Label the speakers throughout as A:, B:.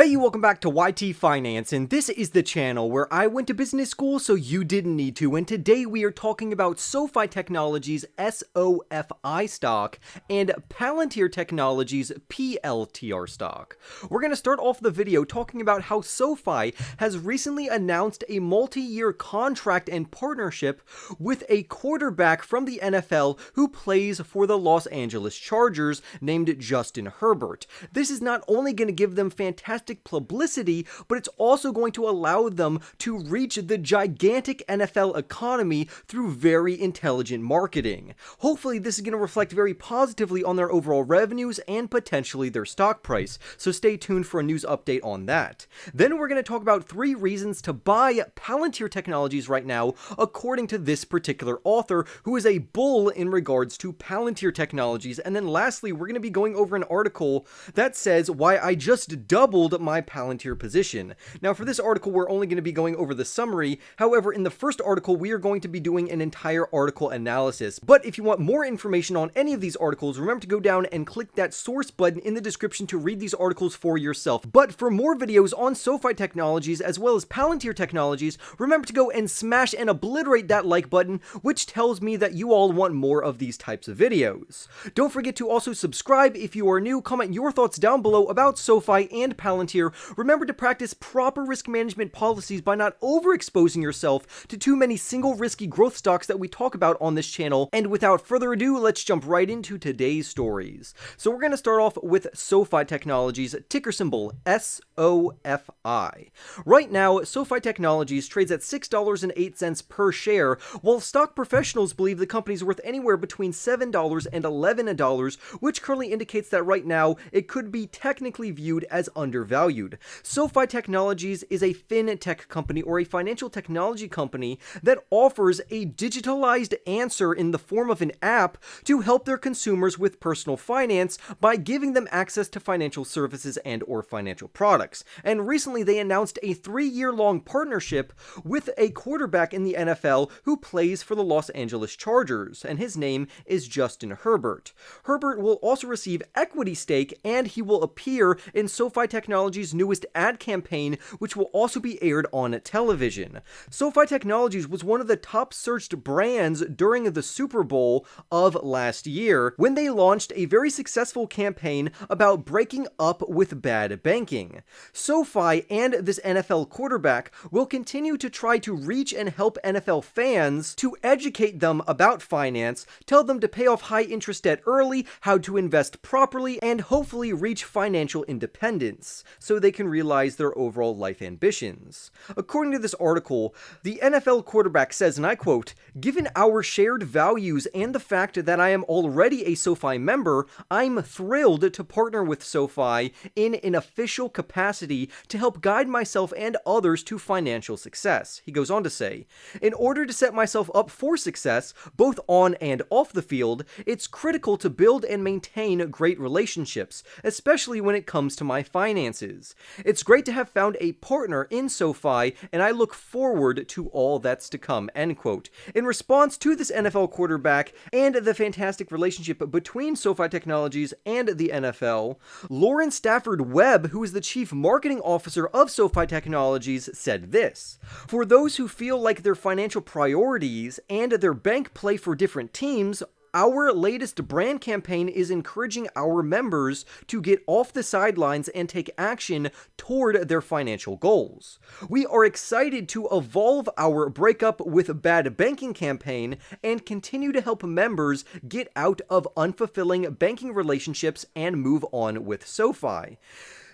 A: Hey, welcome back to YT Finance, and this is the channel where I went to business school so you didn't need to, and today we are talking about SOFI Technologies SOFI stock and Palantir Technologies PLTR stock. We're going to start off the video talking about how SOFI has recently announced a multi-year contract and partnership with a quarterback from the NFL who plays for the Los Angeles Chargers named Justine Herbert. This is not only going to give them fantastic publicity, but it's also going to allow them to reach the gigantic NFL economy through very intelligent marketing. Hopefully this is going to reflect very positively on their overall revenues and potentially their stock price, so stay tuned for a news update on that. Then we're going to talk about 3 reasons to buy Palantir Technologies right now, according to this particular author, who is a bull in regards to Palantir Technologies. And then lastly, we're going to be going over an article that says why I just doubled my Palantir position. Now for this article, we're only going to be going over the summary. However, in the first article, we are going to be doing an entire article analysis. But if you want more information on any of these articles, remember to go down and click that source button in the description to read these articles for yourself. But for more videos on SOFI Technologies as well as Palantir Technologies, remember to go and smash and obliterate that like button, which tells me that you all want more of these types of videos. Don't forget to also subscribe if you are new, comment your thoughts down below about SOFI and Palantir. Remember to practice proper risk management policies by not overexposing yourself to too many single risky growth stocks that we talk about on this channel. And without further ado, let's jump right into today's stories. So we're going to start off with SOFI Technologies, ticker symbol SOFI. Right now, SOFI Technologies trades at $6.08 per share, while stock professionals believe the company is worth anywhere between $7 and $11, which currently indicates that right now it could be technically viewed as undervalued. SOFI Technologies is a fintech company or a financial technology company that offers a digitalized answer in the form of an app to help their consumers with personal finance by giving them access to financial services and or financial products. And recently they announced a 3-year-long partnership with a quarterback in the NFL who plays for the Los Angeles Chargers, and his name is Justine Herbert. Herbert will also receive equity stake, and he will appear in SOFI Technologies' newest ad campaign, which will also be aired on television. SOFI Technologies was one of the top searched brands during the Super Bowl of last year when they launched a very successful campaign about breaking up with bad banking. SOFI and this NFL quarterback will continue to try to reach and help NFL fans to educate them about finance, tell them to pay off high interest debt early, how to invest properly, and hopefully reach financial independence so they can realize their overall life ambitions. According to this article, the NFL quarterback says, and I quote, "Given our shared values and the fact that I am already a SOFI member, I'm thrilled to partner with SOFI in an official capacity to help guide myself and others to financial success." He goes on to say, "In order to set myself up for success, both on and off the field, it's critical to build and maintain great relationships, especially when it comes to my finances. It's great to have found a partner in SOFI, and I look forward to all that's to come," end quote. In response to this NFL quarterback and the fantastic relationship between SOFI Technologies and the NFL, Lauren Stafford Webb, who is the chief marketing officer of SOFI Technologies, said this: "For those who feel like their financial priorities and their bank play for different teams, our latest brand campaign is encouraging our members to get off the sidelines and take action toward their financial goals. We are excited to evolve our breakup with bad banking campaign and continue to help members get out of unfulfilling banking relationships and move on with SOFI."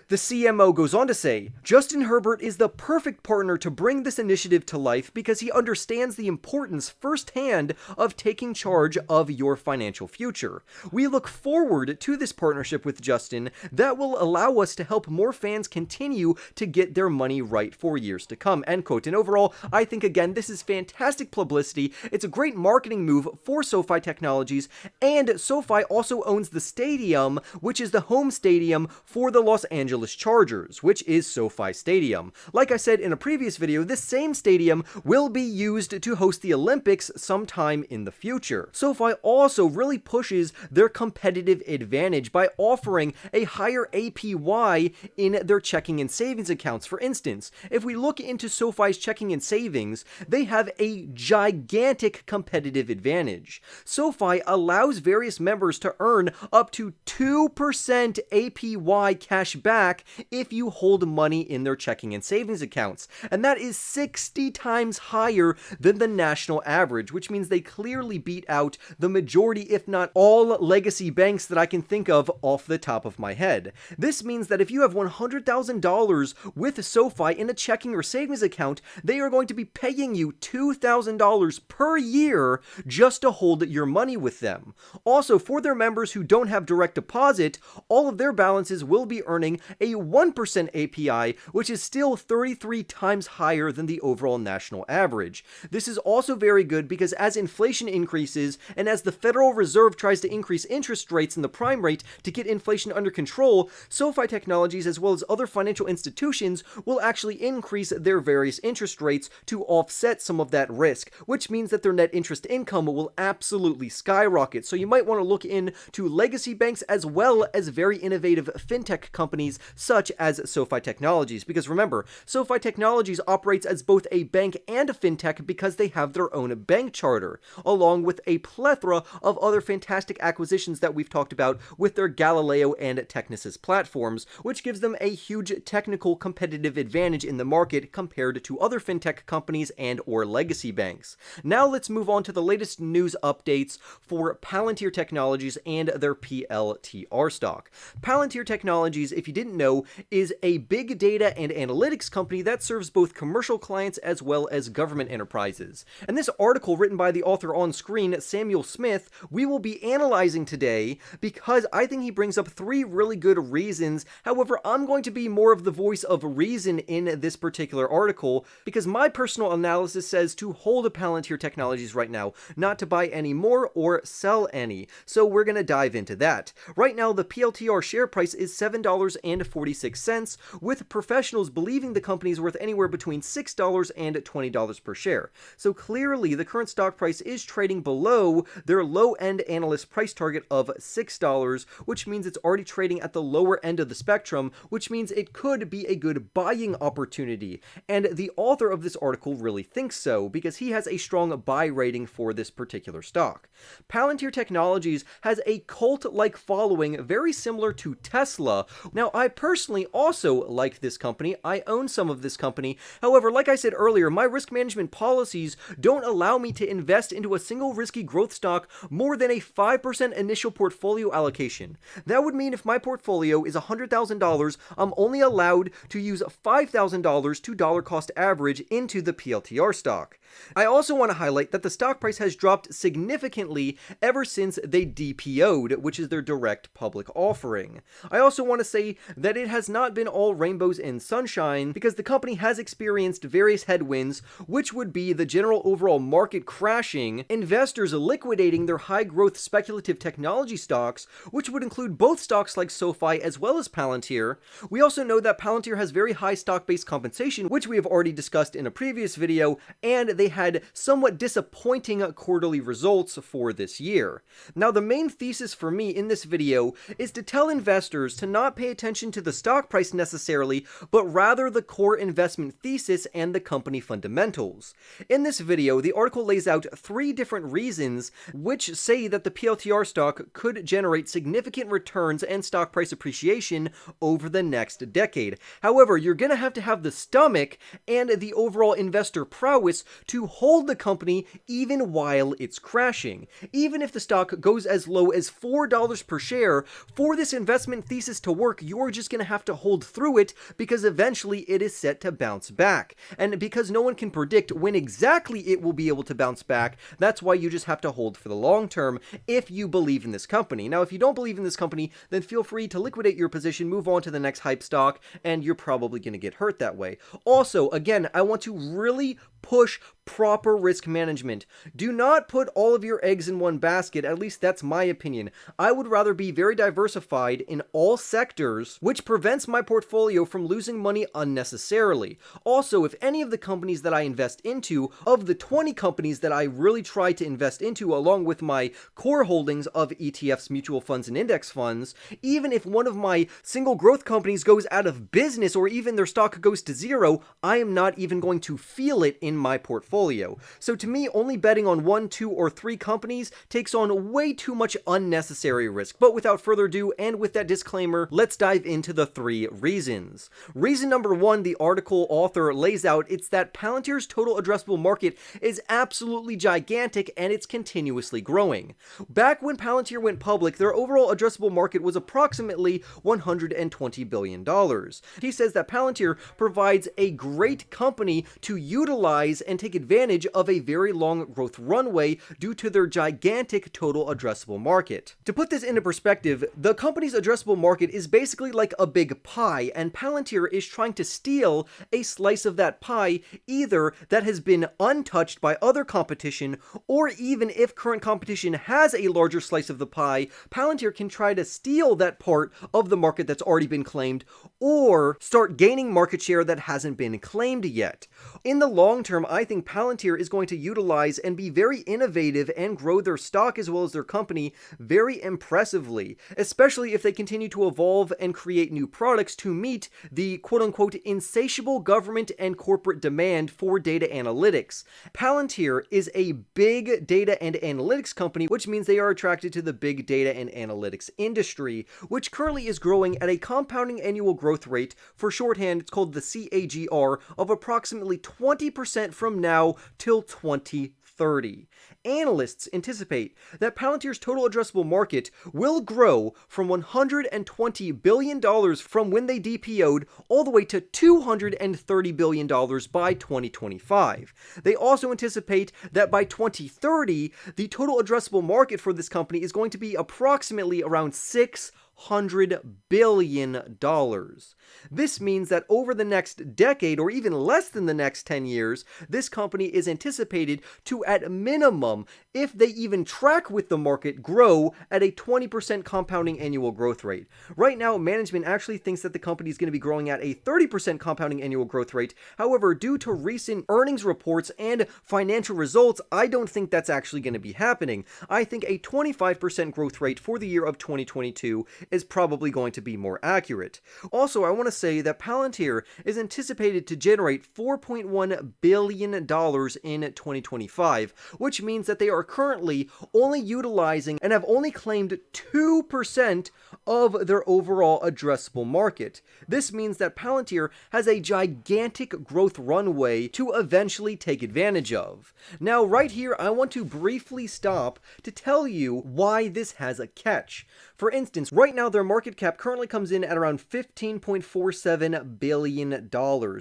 A: The CMO goes on to say, "Justine Herbert is the perfect partner to bring this initiative to life because he understands the importance firsthand of taking charge of your financial future. We look forward to this partnership with Justine that will allow us to help more fans continue to get their money right for years to come," end quote. And overall, I think again, this is fantastic publicity. It's a great marketing move for SOFI Technologies, and SOFI also owns the stadium, which is the home stadium for the Los Angeles Angeles Chargers, which is SoFi Stadium. Like I said in a previous video, this same stadium will be used to host the Olympics sometime in the future. SoFi also really pushes their competitive advantage by offering a higher APY in their checking and savings accounts. For instance, if we look into SoFi's checking and savings, they have a gigantic competitive advantage. SoFi allows various members to earn up to 2% APY cash back if you hold money in their checking and savings accounts, and that is 60 times higher than the national average, which means they clearly beat out the majority, if not all, legacy banks that I can think of off the top of my head. This means that if you have $100,000 with SoFi in a checking or savings account, they are going to be paying you $2,000 per year just to hold your money with them. Also, for their members who don't have direct deposit, all of their balances will be earning a 1% API, which is still 33 times higher than the overall national average. This is also very good because as inflation increases and as the Federal Reserve tries to increase interest rates and the prime rate to get inflation under control, SoFi Technologies as well as other financial institutions will actually increase their various interest rates to offset some of that risk, which means that their net interest income will absolutely skyrocket. So you might want to look into legacy banks as well as very innovative fintech companies such as SoFi Technologies, because remember, SoFi Technologies operates as both a bank and a fintech because they have their own bank charter, along with a plethora of other fantastic acquisitions that we've talked about with their Galileo and Technisys platforms, which gives them a huge technical competitive advantage in the market compared to other fintech companies and or legacy banks. Now let's move on to the latest news updates for Palantir Technologies and their PLTR stock. Palantir Technologies, if you didn't know, is a big data and analytics company that serves both commercial clients as well as government enterprises. And this article written by the author on screen, Samuel Smith, we will be analyzing today because I think he brings up three really good reasons. However, I'm going to be more of the voice of reason in this particular article because my personal analysis says to hold a Palantir Technologies right now, not to buy any more or sell any. So we're going to dive into that. Right now, the PLTR share price is $7.46, with professionals believing the company is worth anywhere between $6 and $20 per share. So clearly, the current stock price is trading below their low-end analyst price target of $6, which means it's already trading at the lower end of the spectrum, which means it could be a good buying opportunity. And the author of this article really thinks so because he has a strong buy rating for this particular stock. Palantir Technologies has a cult-like following very similar to Tesla. Now, I personally also like this company. I own some of this company. However, like I said earlier, my risk management policies don't allow me to invest into a single risky growth stock more than a 5% initial portfolio allocation. That would mean if my portfolio is $100,000, I'm only allowed to use $5,000 to dollar cost average into the PLTR stock. I also want to highlight that the stock price has dropped significantly ever since they DPO'd, which is their direct public offering. I also want to say that it has not been all rainbows and sunshine because the company has experienced various headwinds, which would be the general overall market crashing, investors liquidating their high-growth speculative technology stocks, which would include both stocks like SoFi as well as Palantir. We also know that Palantir has very high stock-based compensation, which we have already discussed in a previous video, and they had somewhat disappointing quarterly results for this year. Now, the main thesis for me in this video is to tell investors to not pay attention to the stock price necessarily, but rather the core investment thesis and the company fundamentals. In this video, the article lays out three different reasons which say that the PLTR stock could generate significant returns and stock price appreciation over the next decade. However, you're going to have the stomach and the overall investor prowess to hold the company even while it's crashing. Even if the stock goes as low as $4 per share, for this investment thesis to work, you're just going to have to hold through it because eventually it is set to bounce back. And because no one can predict when exactly it will be able to bounce back, that's why you just have to hold for the long term if you believe in this company. Now, if you don't believe in this company, then feel free to liquidate your position, move on to the next hype stock, and you're probably going to get hurt that way. Also, again, I want to really push proper risk management. Do not put all of your eggs in one basket, at least that's my opinion. I would rather be very diversified in all sectors which prevents my portfolio from losing money unnecessarily. Also, if any of the companies that I invest into, of the 20 companies that I really try to invest into along with my core holdings of ETFs, mutual funds, and index funds, even if one of my single growth companies goes out of business or even their stock goes to zero, I am not even going to feel it in my portfolio. So to me, only betting on 1, 2, or 3 companies takes on way too much unnecessary risk. But without further ado, and with that disclaimer, let's dive into the 3 reasons. Reason number 1, the article author lays out, it's that Palantir's total addressable market is absolutely gigantic and it's continuously growing. Back when Palantir went public, their overall addressable market was approximately $120 billion. He says that Palantir provides a great company to utilize and take advantage of a very long growth runway due to their gigantic total addressable market. To put this into perspective, the company's addressable market is basically like a big pie, and Palantir is trying to steal a slice of that pie, either that has been untouched by other competition, or even if current competition has a larger slice of the pie, Palantir can try to steal that part of the market that's already been claimed, or start gaining market share that hasn't been claimed yet. In the long term, I think Palantir is going to utilize and be very innovative and grow their stock as well as their company very impressively, especially if they continue to evolve and create new products to meet the quote-unquote insatiable government and corporate demand for data analytics. Palantir is a big data and analytics company, which means they are attracted to the big data and analytics industry, which currently is growing at a compounding annual growth rate, for shorthand it's called the CAGR, of approximately 20% from now till 2030. Analysts anticipate that Palantir's total addressable market will grow from $120 billion from when they DPO'd all the way to $230 billion by 2025. They also anticipate that by 2030, the total addressable market for this company is going to be approximately around $600 billion. This means that over the next decade, or even less than the next 10 years, this company is anticipated to, at minimum, if they even track with the market, grow at a 20% compounding annual growth rate. Right now, management actually thinks that the company is going to be growing at a 30% compounding annual growth rate. However, due to recent earnings reports and financial results, I don't think that's actually going to be happening. I think a 25% growth rate for the year of 2022 is probably going to be more accurate. Also, I want to say that Palantir is anticipated to generate $4.1 billion in 2025, which means that they are currently only utilizing and have only claimed 2% of their overall addressable market. This means that Palantir has a gigantic growth runway to eventually take advantage of. Now, right here, I want to briefly stop to tell you why this has a catch. For instance, right now their market cap currently comes in at around $15.47 billion,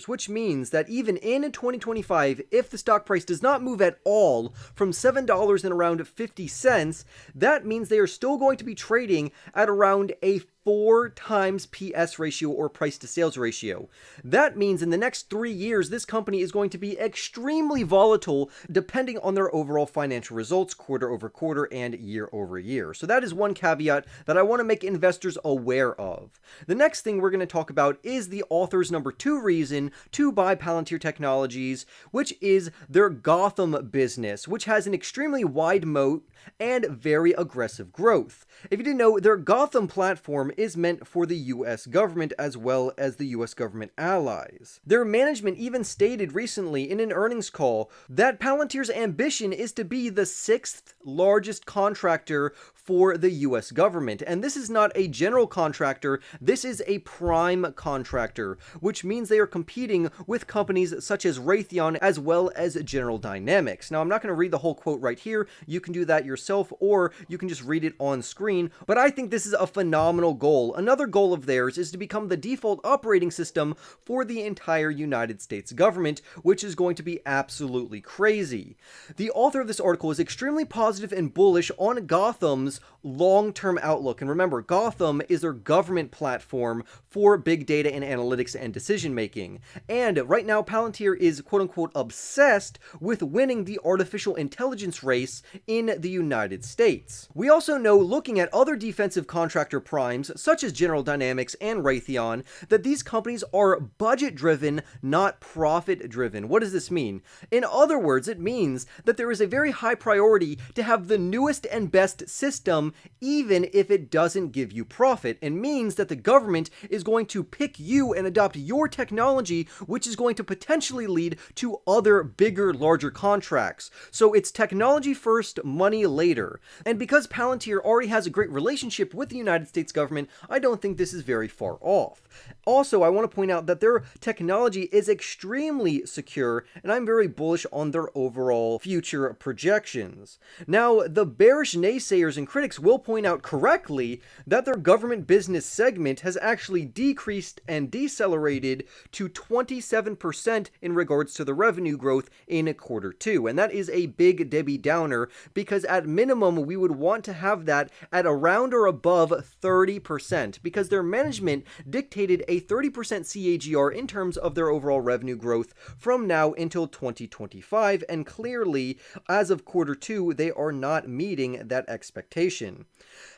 A: which means that even in 2025, if the stock price does not move at all from $7 and around 50 cents, that means they are still going to be trading at around a 4 times PS ratio, or price to sales ratio. That means in the next 3 years, this company is going to be extremely volatile depending on their overall financial results quarter over quarter and year over year. So that is one caveat that I want to make investors aware of. The next thing we're going to talk about is the author's number 2 reason to buy Palantir Technologies, which is their Gotham business, which has an extremely wide moat and very aggressive growth. If you didn't know, their Gotham platform is meant for the US government as well as the US government allies. Their management even stated recently in an earnings call that Palantir's ambition is to be the 6th largest contractor for the US government. And this is not a general contractor, this is a prime contractor, which means they are competing with companies such as Raytheon as well as General Dynamics. Now, I'm not going to read the whole quote right here. You can do that yourself, or you can just read it on screen. But I think this is a phenomenal goal. Another goal of theirs is to become the default operating system for the entire United States government, which is going to be absolutely crazy. The author of this article is extremely positive and bullish on Gotham's long-term outlook. And remember, Gotham is their government platform for big data and analytics and decision-making. And right now, Palantir is quote-unquote obsessed with winning the artificial intelligence race in the United States. We also know, looking at other defensive contractor primes, such as General Dynamics and Raytheon, that these companies are budget-driven, not profit-driven. What does this mean? In other words, it means that there is a very high priority to have the newest and best system, even if it doesn't give you profit, and means that the government is going to pick you and adopt your technology, which is going to potentially lead to other bigger, larger contracts. So it's technology first, money later. And because Palantir already has a great relationship with the United States government, I don't think this is very far off. Also, I want to point out that their technology is extremely secure, and I'm very bullish on their overall future projections. Now, the bearish naysayers and critics will point out correctly that their government business segment has actually decreased and decelerated to 27% in regards to the revenue growth in quarter two. And that is a big Debbie Downer, because at minimum, we would want to have that at around or above 30%, because their management dictated a 30% CAGR in terms of their overall revenue growth from now until 2025, and clearly, as of quarter two, they are not meeting that expectation.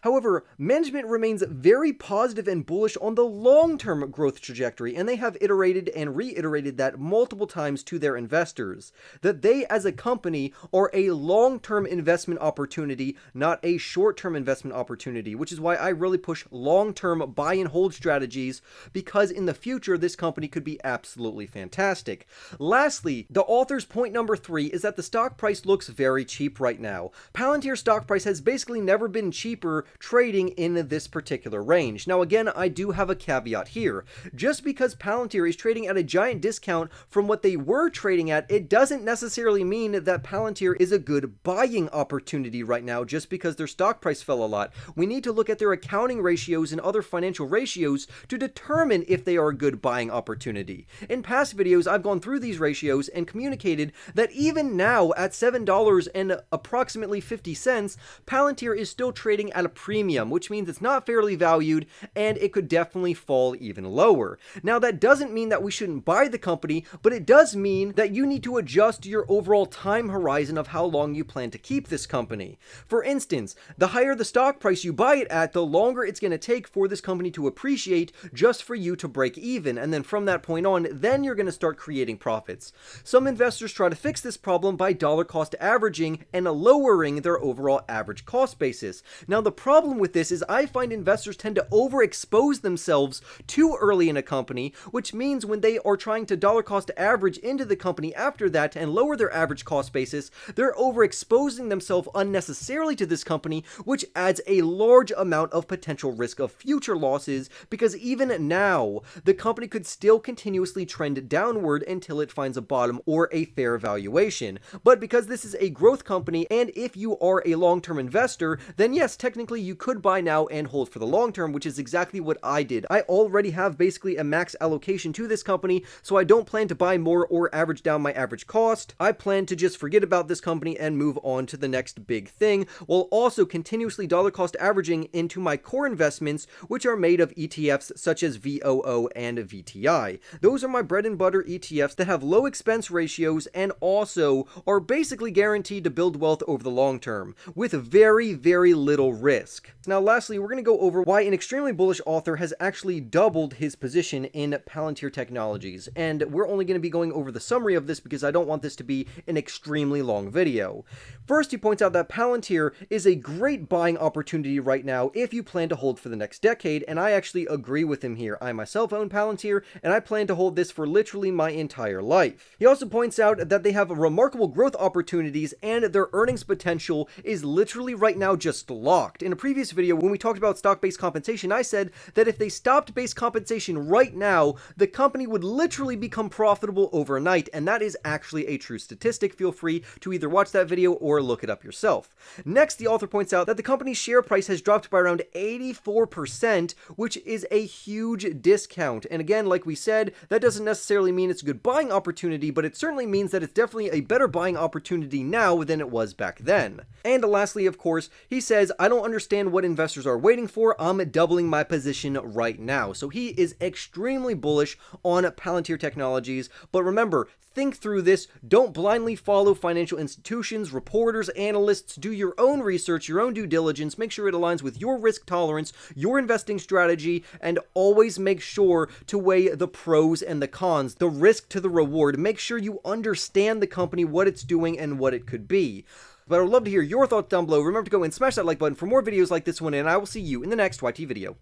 A: However, management remains very positive and bullish on the long-term growth trajectory, and they have iterated and reiterated that multiple times to their investors, that they as a company are a long-term investment opportunity, not a short-term investment opportunity, which is why I really push long-term buy and hold strategies, because in the future, this company could be absolutely fantastic. Lastly, the author's point number 3 is that the stock price looks very cheap right now. Palantir stock price has basically never been cheaper trading in this particular range. Now again, I do have a caveat here. Just because Palantir is trading at a giant discount from what they were trading at, it doesn't necessarily mean that Palantir is a good buying opportunity right now just because their stock price fell a lot. We need to look at their accounting ratios and other financial ratios to determine if they are a good buying opportunity. In past videos, I've gone through these ratios and communicated that even now at $7 and approximately 50 cents, Palantir is still trading at a premium, which means it's not fairly valued and it could definitely fall even lower. Now, that doesn't mean that we shouldn't buy the company, but it does mean that you need to adjust your overall time horizon of how long you plan to keep this company. For instance, the higher the stock price you buy it at, the longer it's going to take for this company to appreciate just for you to break even, and then from that point on, then you're going to start creating profits. Some investors try to fix this problem by dollar cost averaging and lowering their overall average cost basis. Now, the problem with this is I find investors tend to overexpose themselves too early in a company, which means when they are trying to dollar cost average into the company after that and lower their average cost basis, they're overexposing themselves unnecessarily to this company, which adds a large amount of potential risk of future losses, because even now, the company could still continuously trend downward until it finds a bottom or a fair valuation. But because this is a growth company, and if you are a long-term investor, then yes, technically you could buy now and hold for the long term, which is exactly what I did. I already have basically a max allocation to this company, so I don't plan to buy more or average down my average cost. I plan to just forget about this company and move on to the next big thing, while also continuously dollar cost averaging into my core investments, which are made of ETFs such as VOO and VTI. Those are my bread and butter ETFs that have low expense ratios and also are basically guaranteed to build wealth over the long term with very, very little risk. Now, lastly, we're going to go over why an extremely bullish author has actually doubled his position in Palantir Technologies, and we're only going to be going over the summary of this because I don't want this to be an extremely long video. First, he points out that Palantir is a great buying opportunity right now if you plan to hold for the next decade, and I actually agree with him here. I myself own Palantir, and I plan to hold this for literally my entire life. He also points out that they have remarkable growth opportunities, and their earnings potential is literally right now just locked. In a previous video, when we talked about stock-based compensation, I said that if they stopped base compensation right now, the company would literally become profitable overnight, and that is actually a true statistic. Feel free to either watch that video or look it up yourself. Next, the author points out that the company's share price has dropped by around 84%, which is a huge discount. And again, like we said, that doesn't necessarily mean it's a good buying opportunity, but it certainly means that it's definitely a better buying opportunity now than it was back then. And lastly, of course, he says, I don't understand understand what investors are waiting for, I'm doubling my position right now. So he is extremely bullish on Palantir Technologies, but remember, think through this. Don't blindly follow financial institutions, reporters, analysts. Do your own research, your own due diligence. Make sure it aligns with your risk tolerance, your investing strategy, and always make sure to weigh the pros and the cons, the risk to the reward. Make sure you understand the company, what it's doing, and what it could be. But I would love to hear your thoughts down below. Remember to go and smash that like button for more videos like this one, and I will see you in the next YT video.